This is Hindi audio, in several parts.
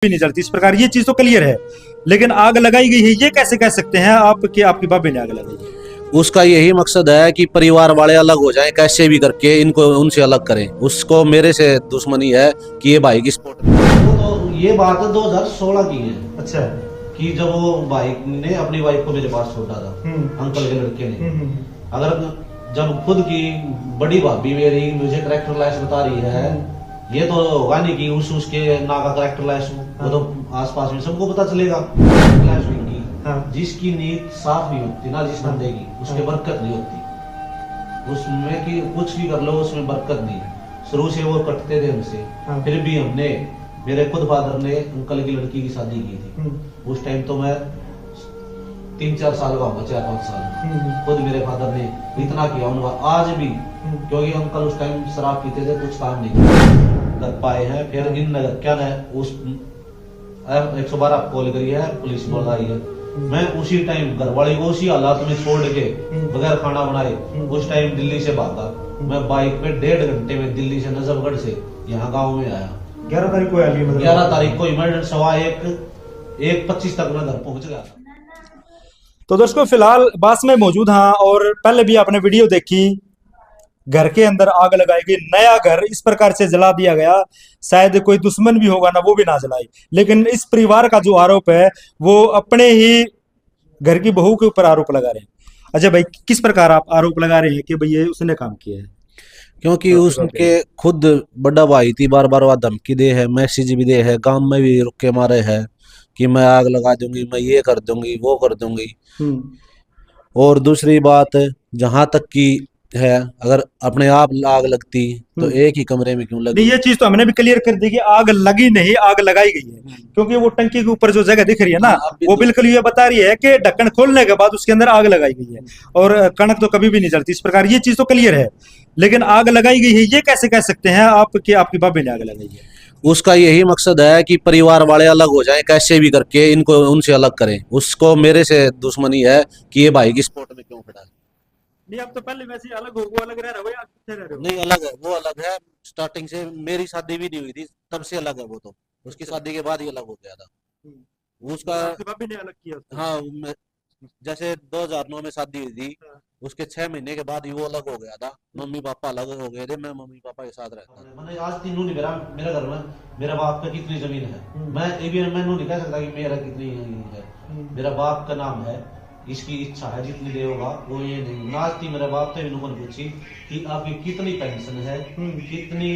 भी नहीं चलती इस प्रकार, ये चीज तो क्लियर है। लेकिन आग लगाई गई है, ये कैसे कह सकते हैं आप कि आपकी भाभी ने आग लगाई है? उसका यही मकसद है कि परिवार वाले अलग हो जाएं, कैसे भी करके इनको उनसे अलग करें। उसको मेरे से दुश्मनी है कि ये भाई की सपोर्ट में। तो ये बात 2016 की है। अच्छा। कि जब वो भाई ने अपनी वाइफ को मेरे पास छोड़ा था, अंकल के लड़के ने। अगर जब खुद की बड़ी भाभी मेरी मुझे करेक्टर लाइस बता रही है, ये तो होगा नहीं कि उसके ना का करेक्टर लाइस वो तो आसपास में सबको पता चलेगा। लाइस हुई की जिसकी नीयत साफ नहीं होती ना, जिस बंदे की उसके बरकत नहीं होती। उसमें कि कुछ भी कर लो उसमें बरकत नहीं। शुरू से वो कटते थे हमसे, फिर भी हमने, मेरे खुद फादर ने अंकल की लड़की की शादी की थी। उस टाइम तो मैं 3-4 साल का होगा, 4-5 साल। खुद मेरे फादर ने इतना किया उनका आज भी, क्योंकि अंकल उस टाइम शराब पीते थे, कुछ काम नहीं कर पाए हैं। फिर इन नगर क्या है उस 112 कॉल करी है, पुलिस बुलाई है। मैं उसी टाइम घरवाली को उसी हालात में छोड़ के बगैर खाना बनाए उस टाइम दिल्ली से भागा। मैं बाइक पे 1.5 घंटे में दिल्ली से नजफगढ़ से यहाँ गाँव में आया। 11 तारीख को आया, 11 तारीख को इमरजेंसी 1:25 तक मैं घर पहुंच गया था। तो दोस्तों फिलहाल बास में मौजूद हाँ, और पहले भी आपने वीडियो देखी, घर के अंदर आग लगाई गई, नया घर इस प्रकार से जला दिया गया। शायद कोई दुश्मन भी होगा ना, वो भी ना जलाए। लेकिन इस परिवार का जो आरोप है वो अपने ही घर की बहू के ऊपर आरोप लगा रहे हैं। अच्छा भाई, किस प्रकार आप आरोप लगा रहे हैं कि भाई ये उसने काम किया है? क्योंकि उसके खुद बड़ा भाई थी, बार बार वह धमकी दे है, मैसेज भी दे है, गांव में भी रुक के मारे है कि मैं आग लगा दूंगी, मैं ये कर दूंगी, वो कर दूंगी। और दूसरी बात, जहां तक की है, अगर अपने आप आग लगती तो एक ही कमरे में क्यों लगी? ये चीज तो हमने भी क्लियर कर दी कि आग लगी नहीं, आग लगाई गई है। क्योंकि वो टंकी के ऊपर जो जगह दिख रही है ना, वो बिल्कुल ये बता रही है कि ढक्कन खोलने के बाद उसके अंदर आग लगाई गई है, और कणक तो कभी भी नहीं जलती इस प्रकार, ये चीज तो क्लियर है। लेकिन आग लगाई गई है, ये कैसे कह सकते हैं आप कि आपकी भाभी ने आग लगाई है? उसका यही मकसद है कि परिवार वाले अलग हो जाएं, कैसे भी करके इनको उनसे अलग करें। उसको मेरे से दुश्मनी है कि ये भाई की सपोर्ट में क्यों खड़ा है। नहीं, आप तो पहले वैसे अलग हो, वो अलग रह रहे हो या कितने रह रहे हो? नहीं, अलग है, वो अलग है। स्टार्टिंग से मेरी शादी भी नहीं हुई थी तब से अलग है वो तो। उसकी शादी के बाद ही अलग हो गया था उसका। आपकी भाभी ने अलग किया उसको? हाँ, जैसे 2009 में शादी हुई थी, उसके 6 महीने के बाद ही वो अलग हो गया था। मम्मी पापा अलग हो गए थे, मैं मम्मी पापा के साथ रहता था। मैंने आज तीनों नहीं, मेरा घर में मेरा बाप का कितनी जमीन है, मैं ये भी मैंने नहीं कह सकता कि मेरा कितनी है। मेरा बाप का नाम है, इसकी इच्छा है जितनी दे होगा वो। ये नहीं नाचती मेरे बाप से भी नुमन पूछी कि आपकी कितनी पेंशन है, कितनी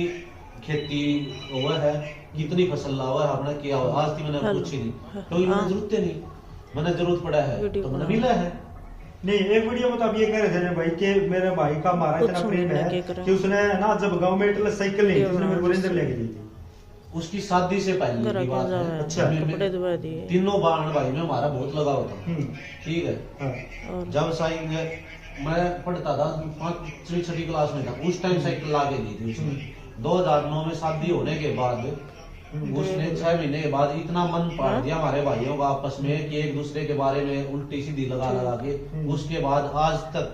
खेती हुआ है, कितनी फसल हुआ है, आपने किया हुआ। आज थी मैंने पूछी नहीं, क्योंकि मैंने जरूरत नहीं, मैंने जरूरत पड़ा है तो मैंने मिला है। नहीं, एक वीडियो में तो आप ये कह रहे थे भाई कि मेरे भाई का मारा इतना प्रेम है कि उसने ना, जब गांव में इतना साइकिल नहीं, उसने मेरे को रेंजर लेके दी थी। उसकी शादी से पहले की बात है। अच्छा। तीनों बहन भाई में हमारा बहुत लगाव था, ठीक है। जब साइकिल मैं पढ़ता था 5वीं-6वीं क्लास में था, उस टाइम साइकिल ला के दी थी उसने। 2009 में शादी होने के बाद उसने 6 महीने के बाद इतना मन पाड़ दिया हमारे भाइयों का आपस में कि एक दूसरे के बारे में उल्टी सीधी लगा के, उसके बाद आज तक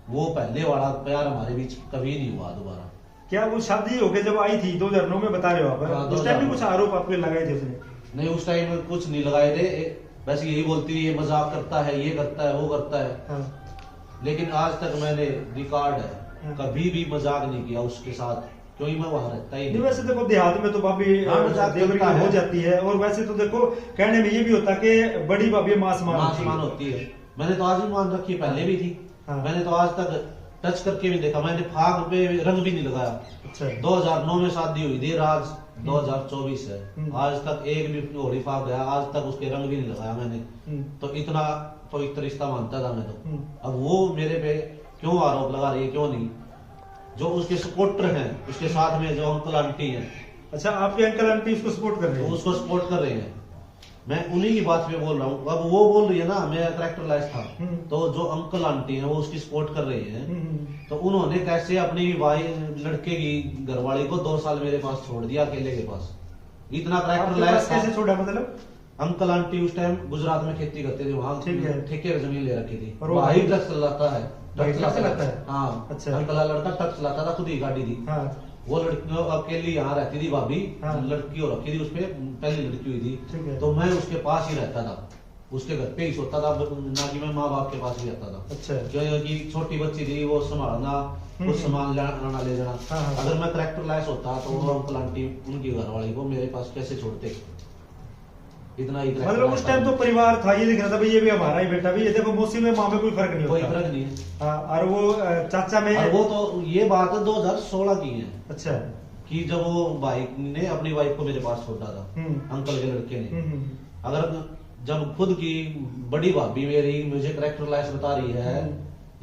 वो पहले वाला प्यार हमारे बीच कभी नहीं हुआ दोबारा। क्या वो शादी हो गई जब आई थी 2009 में, बता रहे हो आप? उस टाइम भी कुछ आरोप आपके लगाए थे उसने? नहीं, उस टाइम कुछ नहीं लगाए थे, वैसे यही बोलती थी ये मजाक करता है, ये करता है, वो करता है। लेकिन आज तक मैंने रिकॉर्ड है, कभी भी मजाक नहीं किया उसके साथ, क्योंकि मैं वहां रहता ही नहीं। वैसे देखो देहात में तो भाभी देवरी हो जाती है, और वैसे तो देखो कहने में ये भी होता कि बड़ी भाभी मां समान होती है। मैंने तो आज भी मान रखी, पहले भी थी। मैंने तो आज तक टच करके भी देखा, मैंने फाग पे रंग भी नहीं लगाया। अच्छा। 2009 में शादी हुई थी, आज 2024 है, आज तक एक भी होली फाग गया, आज तक उसके रंग भी नहीं लगाया मैंने। तो इतना पवित्र रिश्ता मानता था मैं तो। अब वो मेरे पे क्यों आरोप लगा रही है, क्यों नहीं? जो उसके सपोर्टर हैं, उसके साथ में जो अंकल आंटी हैं। अच्छा, आपके अंकल आंटी उसको सपोर्ट कर रहे हैं? उसको सपोर्ट कर रहे हैं, मैं उन्हीं की बात पे बोल रहा हूँ। अब वो बोल रही है ना मेरा करेक्टर लाइस था, तो जो अंकल आंटी हैं वो उसकी सपोर्ट कर रही हैं। तो उन्होंने कैसे अपनी लड़के की घरवाली को 2 साल मेरे पास छोड़ दिया, अकेले के पास। इतना करेक्टर लाइस कैसे छोड़ा? मतलब अंकल आंटी उस टाइम गुजरात में खेती करते थे, वहाँ ठेके जमीन ले रखी थी, और भाई ट्रक चलाता है। चलाता है? हाँ। अच्छा। अंकल लड़का ट्रक चलाता था, खुद ही गाड़ी थी। वो लड़की अकेली यहाँ रहती थी भाभी, हाँ। लड़की हो रखी थी, उसपे पहली लड़की हुई ठीक है। थी, तो मैं उसके पास ही रहता था, उसके घर पे ही सोता था, ना कि मैं माँ बाप के पास ही रहता था। अच्छा। क्योंकि छोटी बच्ची थी, वो संभालना, कुछ सामान लाना ले जाना। हाँ। अगर मैं करेक्टर लेस होता तो वो अंकल आंटी उनकी घरवाली को मेरे पास कैसे छोड़ते, इतना ही character मतलब less उस टाइम था। तो परिवार था, ये दिख रहा था भाई ये भी हमारा ही बेटा भी, ये देखो मौसी में माँ में कोई फर्क नहीं कोई होता। फर्क नहीं है। हाँ, और वो चाचा में। और वो तो ये बात 2016 की है अच्छा। कि जब वो भाई ने अपनी वाइफ को मेरे पास छोड़ा था, अंकल के लड़के ने। अगर जब खुद की बड़ी भाभी मेरी मुझे करेक्टर लेस बता रही है,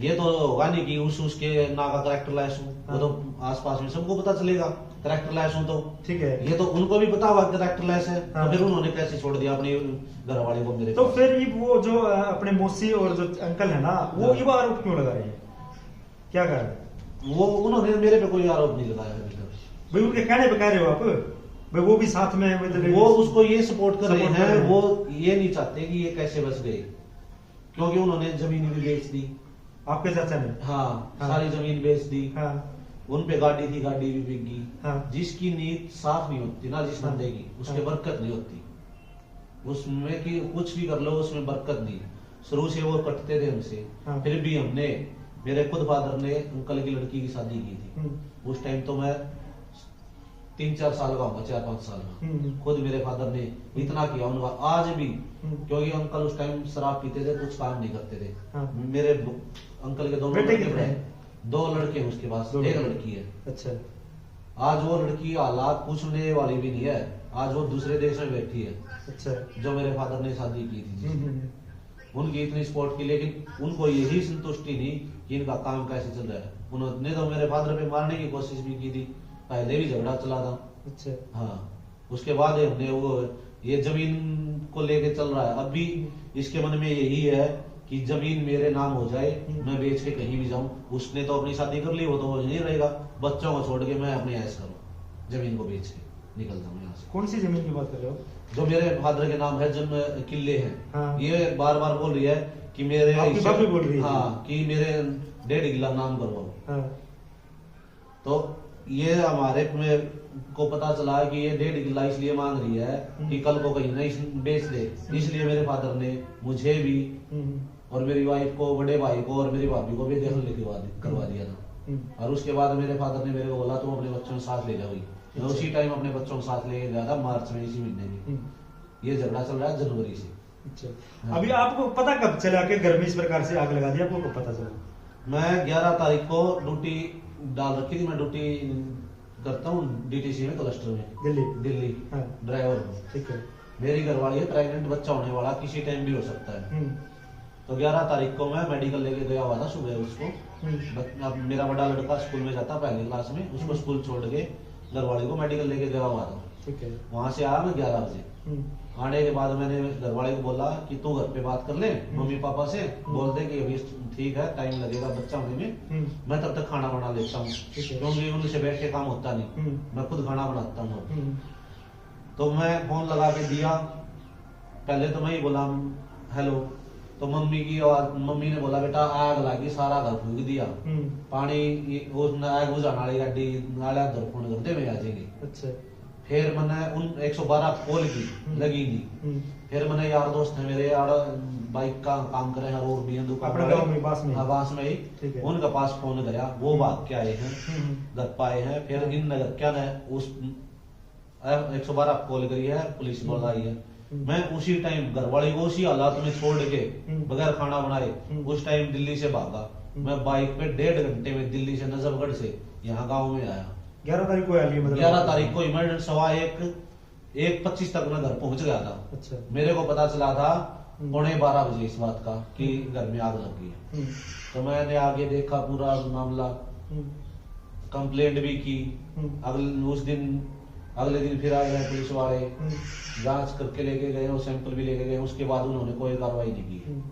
ये तो होगा नहीं कि उसके ना का करेक्टर लेस हूँ, वो तो आसपास में सबको पता चलेगा करेक्टर लेस हूँ, तो ठीक है। ये तो उनको भी पता होगा करेक्टर लेस है। हाँ। तो फिर उन्होंने कैसे छोड़ दिया अपनी घरवाली को मेरे तो पास? फिर ये वो जो अपने मौसी और जो अंकल है ना, वो ये आरोप क्यों लगा रहे हैं, क्या कर रहे हैं? वो उन्होंने मेरे पे कोई आरोप नहीं लगाया अभी तक। भाई उनके कहने पे कह रहे हो आप भाई, वो भी साथ में है, मतलब वो उसको ये सपोर्ट कर रहे Support कर हैं, रहे हैं। वो ये नहीं चाहते कि ये कैसे बच गए, क्योंकि उन्होंने जमीन भी बेच दी। आपके चाचा ने। हाँ, हाँ। सारी जमीन बेच दी। हाँ। उन पे गाड़ी थी, गाड़ी भी बिक गई। हाँ। जिसकी नीयत साफ नहीं होती ना जिस हाँ। बंदे की, उसके हाँ। बरकत नहीं होती उसमें, कि कुछ भी कर लो उसमें बरकत नहीं। शुरू से वो कटते थे हमसे। हाँ। फिर भी हमने, मेरे खुद फादर ने अंकल की लड़की की शादी की थी। उस टाइम तो मैं 3-4 साल का होगा, 4-5 साल का। खुद मेरे फादर ने इतना किया उनका, आज भी, क्योंकि अंकल उस टाइम शराब पीते थे, कुछ काम नहीं करते थे। हाँ। मेरे अंकल के दोनों बेटे लड़के कितने हैं? 2 लड़के हैं उसके पास, दो एक लड़के। लड़की है। अच्छा। आज वो लड़की हालात पूछने वाली भी नहीं है, आज वो दूसरे देश में बैठी है, अच्छा। जो मेरे फादर ने शादी की थी जिससे। उनकी इतनी सपोर्ट की, लेकिन उनको यही संतुष्टि नहीं कि इनका काम कैसे चल रहा है। उन्होंने तो मेरे फादर पे मारने की कोशिश भी की थी, पहले भी झगड़ा चला था। अच्छा। हाँ, उसके बाद हमने वो ये जमीन को लेके चल रहा है। अभी इसके मन में यही है कि जमीन मेरे नाम हो जाए, मैं बेच के कहीं भी जाऊं। उसने तो अपनी शादी कर ली, वो तो नहीं रहेगा, बच्चों को छोड़ के मैं अपनी ऐश करूं, जमीन को बेच के निकल जाऊं यहाँ से। कौन सी जमीन की बात कर रहे हो? जो मेरे फादर के नाम है, जब किले हैं। हाँ। ये बार बार बोल रही है कि मेरे आपकी बाप भी बोल रही है? हाँ, कि मेरे 1.5 किला नाम करवाओ। हाँ। तो ये हमारे में को पता चला कि ये 1.5 किला इसलिए मांग रही है कि कल को कहीं ना बेच दे। इसलिए मेरे फादर ने मुझे भी और मेरी वाइफ को, बड़े भाई को और मेरी भाभी को भी देखल करवा दिया था। और उसके बाद मेरे फादर ने मेरे को बोला तुम अपने बच्चों के साथ ले जाओगी। मैं उसी टाइम अपने बच्चों के साथ ले गया था, मार्च में, इसी महीने में। ये झगड़ा चल रहा है जनवरी से। अच्छा। अभी आपको पता कब चला कि घर में इस प्रकार से आग लगा दी, आपको कब पता चला? मैं 11 तारीख को ड्यूटी डाल रखी थी। मैं ड्यूटी करता हूँ डीटीसी में, क्लस्टर में, दिल्ली हाँ। ड्राइवर हूँ। ठीक है। मेरी घरवाली है, प्रेग्नेंट, बच्चा होने वाला, किसी टाइम भी हो सकता है। तो 11 तारीख को मैं मेडिकल लेके गया हुआ था सुबह उसको। अब मेरा बड़ा लड़का स्कूल में जाता, पहली क्लास में, उसको स्कूल छोड़ के घरवाली को मेडिकल लेके गया हुआ था। ठीक है। वहां से आया मैं 11 बजे। आने के बाद मैंने घरवाले को बोला कि तू घर पे बात कर ले मम्मी पापा से, बोल दे कि अभी ठीक है, टाइम लगेगा बच्चा होने में, मैं तब तक खाना बना लेता हूँ, क्योंकि उनसे बैठ के काम होता नहीं, मैं खुद खाना बनाता हूँ। तो मैं फोन लगा के दिया, पहले तो मैं ही बोला हेलो, तो मम्मी की आवाज, मम्मी ने बोला बेटा आग लगी, सारा घर फूक दिया, पानी वो आग बुझाने वाली गाड़ी नाले उधर फोन करते हुए आ जाएंगे। अच्छा। फिर मैंने उन 112 कॉल की, लगी नहीं। फिर मैंने यार दोस्त है मेरे, यार बाइक का काम करे हैं और बीएन दुकान अपने गांव में, पास में? हाँ, पास में ही। ठीक है। उनके पास फोन गया, वो भाग के आए हैं, घर पाए हैं। फिर इन नगर क्या ने उस 112 कॉल करी है, पुलिस बोल आई है। मैं उसी टाइम घरवाली को उसी हालात में छोड़ के बगैर खाना बनाए उस टाइम दिल्ली से भागा। मैं बाइक पे 1.5 घंटे में दिल्ली से नजफगढ़ से यहाँ गाँव में आया। 11 तारीख को आया, मतलब 11 तारीख को इमरजेंसी 1:25 तक मैं घर पहुंच गया था। अच्छा। मेरे को पता चला था 11:15 बजे इस बात का कि घर में आग लग गई है। तो मैंने आगे देखा पूरा मामला, कंप्लेंट भी की। अगले दिन फिर आ गए पुलिस वाले, जांच करके लेके गए और सैंपल भी लेके गए। उसके बाद उन्होंने कोई कार्रवाई नहीं की।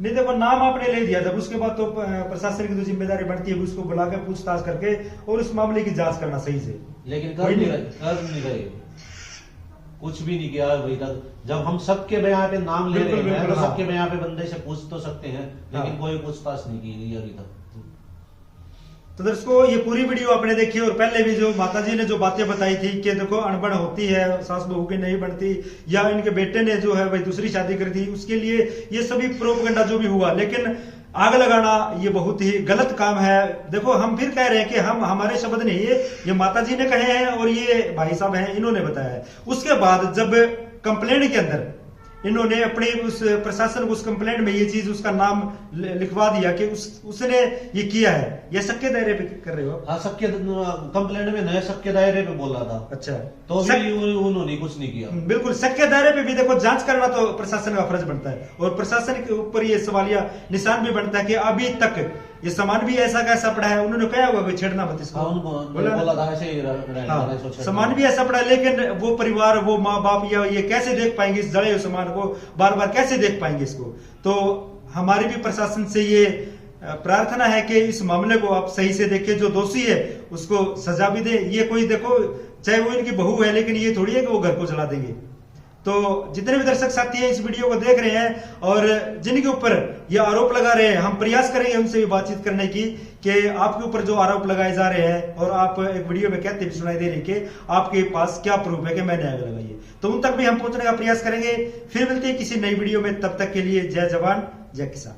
नहीं, देखो नाम आपने ले दिया, जब उसके बाद तो प्रशासन की तो जिम्मेदारी बनती है उसको बुला के पूछताछ करके और उस मामले की जांच करना सही से। लेकिन कर नहीं रहे, कुछ भी नहीं किया अभी तक। जब हम सबके बयान पे नाम ले रहे हैं तो हाँ। सबके बयान पे बंदे से पूछ तो सकते हैं, लेकिन हाँ। कोई पूछताछ नहीं की अभी तक। तो दर्शकों ये पूरी वीडियो आपने देखी और पहले भी जो माताजी ने जो बातें बताई थी कि देखो अनबन होती है, सास बहू की नहीं बनती, या इनके बेटे ने जो है भाई दूसरी शादी कर दी, उसके लिए ये सभी प्रोपगंडा जो भी हुआ, लेकिन आग लगाना ये बहुत ही गलत काम है। देखो हम फिर कह रहे हैं कि हम हमारे शब्द नहीं है, ये माताजी ने कहे हैं और ये भाई साहब हैं इन्होंने बताया है। उसके बाद जब कंप्लेंट के अंदर इन्होंने अपने उस प्रशासन को उस कंप्लेंट में ये चीज उसका नाम लिखवा दिया कि उसने ये किया है, ये शक के दायरे पे कर रहे हो आप? हाँ, सबके कंप्लेंट में नए सबके दायरे पे बोला था। अच्छा, तो भी उन्होंने कुछ नहीं किया। बिल्कुल, शक के दायरे पे भी देखो जांच करना तो प्रशासन का फर्ज बनता है, और प्रशासन के ऊपर ये सवालिया निशान भी बनता है कि अभी तक ये सामान भी ऐसा कैसा पड़ा है। उन्होंने कहा होगा भाई छेड़ना मत इसको, बोला था ऐसे ही हाँ, सामान भी ऐसा पड़ा है, लेकिन वो परिवार, वो माँ बाप या ये कैसे देख पाएंगे इस जड़े हुए सामान को, बार बार कैसे देख पाएंगे इसको। तो हमारी भी प्रशासन से ये प्रार्थना है कि इस मामले को आप सही से देखें, जो दोषी है उसको सजा भी दे। ये कोई देखो चाहे वो इनकी बहू है, लेकिन ये थोड़ी है कि वो घर को जला देंगे। तो जितने भी दर्शक साथी हैं इस वीडियो को देख रहे हैं और जिनके ऊपर ये आरोप लगा रहे हैं, हम प्रयास करेंगे उनसे भी बातचीत करने की कि आपके ऊपर जो आरोप लगाए जा रहे हैं, और आप एक वीडियो में कहते भी सुनाई दे रही कि आपके पास क्या प्रूफ है कि मैंने आग लगाई है, तो उन तक भी हम पहुंचने का प्रयास करेंगे। फिर मिलते हैं किसी नई वीडियो में, तब तक के लिए जय जवान जय किसान।